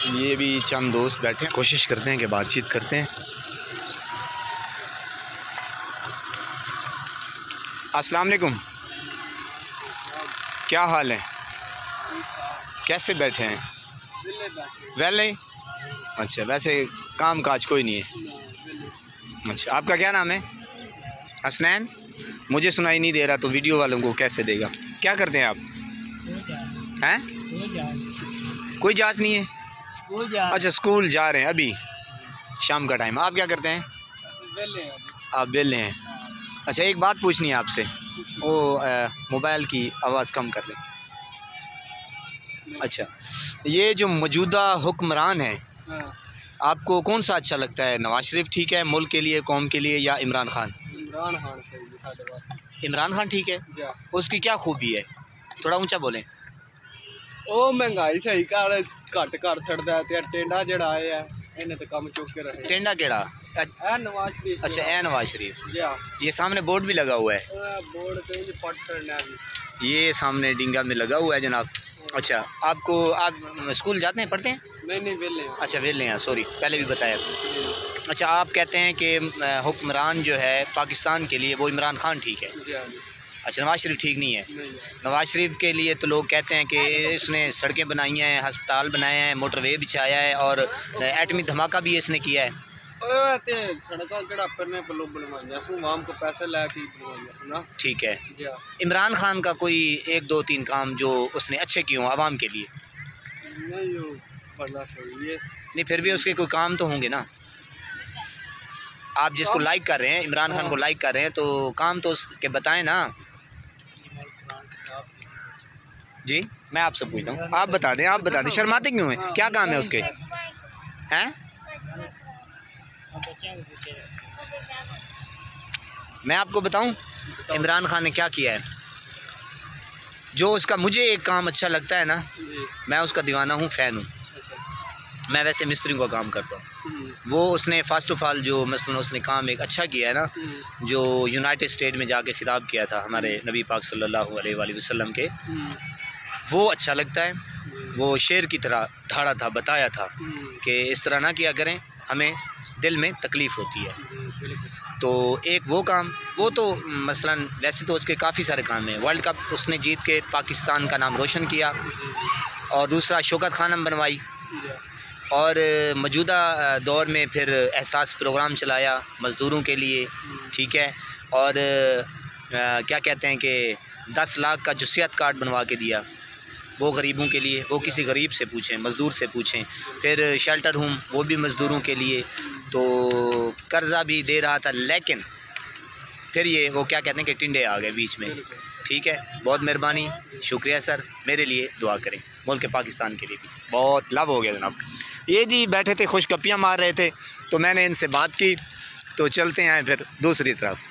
ये भी चंद दोस्त बैठे हैं, कोशिश करते हैं कि बातचीत करते हैं। अस्सलाम वालेकुम, क्या हाल है? कैसे बैठे हैं? वेले? अच्छा, वैसे काम काज कोई नहीं है। अच्छा, आपका क्या नाम है? हसनैन? मुझे सुनाई नहीं दे रहा तो वीडियो वालों को कैसे देगा? क्या करते हैं आप? हैं? कोई जांच नहीं है? अच्छा, स्कूल जा रहे हैं अभी, शाम का टाइम। आप क्या करते हैं? आप वेले हैं? अच्छा, एक बात पूछनी है आपसे, वो मोबाइल की आवाज़ कम कर लें। अच्छा, ये जो मौजूदा हुक्मरान है, आपको कौन सा अच्छा लगता है? नवाज शरीफ ठीक है मुल्क के लिए, कौम के लिए, या इमरान खान? इमरान खान सही है साढ़े पास। इमरान खान ठीक है? उसकी क्या खूबी है? थोड़ा ऊंचा बोलें। ਉਹ ਮਹਿੰਗਾਈ ਸਹੀ ਘੱਟ ਕਰ ਛੱਡਦਾ ਤੇ ਟੇਂਡਾ ਜਿਹੜਾ ਆਇਆ ਇਹਨੇ ਤੇ ਕੰਮ ਚੁੱਕ के रहे। टेंडा केड़ा? नवाज शरीफ। अच्छा, ए नवाज शरीफ। जी, ये सामने बोर्ड भी लगा हुआ है, बोर्ड पे ये पट चढ़ना है। ये सामने डिंगा में लगा हुआ है जनाब। अच्छा, आपको आप स्कूल जाते हैं, पढ़ते हैं? नहीं वेले। अच्छा, वेले हैं, सॉरी, पहले भी बताया। अच्छा, आप कहते हैं कि हुक्मरान जो है पाकिस्तान के लिए वो इमरान खान ठीक है। अच्छा, नवाज शरीफ ठीक नहीं है? नवाज शरीफ के लिए तो लोग कहते हैं कि इसने सड़कें बनाई हैं, हस्पताल बनाए हैं, मोटरवे बिछाया है और एटमी धमाका भी इसने किया है। ठीक है, इमरान खान का कोई 1 2 3 काम जो उसने अच्छे किए हों आवाम के लिए? नहीं, फिर भी उसके कोई काम तो होंगे ना। आप जिसको लाइक कर रहे हैं, इमरान खान को लाइक कर रहे हैं, तो काम तो उसके बताएं ना। जी, मैं आपसे पूछता हूँ, आप बता दें, आप बता दें, शर्माते क्यों हैं? क्या काम है उसके? हैं? मैं आपको बताऊं इमरान खान ने क्या किया है? जो उसका मुझे एक काम अच्छा लगता है ना, मैं उसका दीवाना हूँ, फ़ैन हूँ। मैं वैसे मिस्त्री का काम करता हूँ। वो उसने फ़र्स्ट ऑफ ऑल जो मसलन उसने काम एक अच्छा किया है ना, जो यूनाइटेड स्टेट में जाके खिताब किया था हमारे नबी पाक सल्लल्लाहु अलैहि वसल्लम के, वो अच्छा लगता है। वो शेर की तरह धाड़ा था, बताया था कि इस तरह ना किया करें, हमें दिल में तकलीफ़ होती है। तो एक वो काम, वो तो मसलन वैसे तो उसके काफ़ी सारे काम हैं। वर्ल्ड कप उसने जीत के पाकिस्तान का नाम रोशन किया, और दूसरा शौकत खानम बनवाई, और मौजूदा दौर में फिर एहसास प्रोग्राम चलाया मज़दूरों के लिए, ठीक है। और क्या कहते हैं कि 10 लाख का जो सेहत कार्ड बनवा के दिया, वो गरीबों के लिए, वो किसी गरीब से पूछें, मज़दूर से पूछें। फिर शेल्टर होम, वो भी मज़दूरों के लिए, तो कर्ज़ा भी दे रहा था। लेकिन फिर ये वो क्या कहते हैं कि टिंडे आ गए बीच में। ठीक है, बहुत मेहरबानी, शुक्रिया सर, मेरे लिए दुआ करें, मुल्क पाकिस्तान के लिए भी। बहुत लव हो गया जनाब। ये जी बैठे थे, खुशगपियाँ मार रहे थे, तो मैंने इनसे बात की, तो चलते हैं फिर दूसरी तरफ।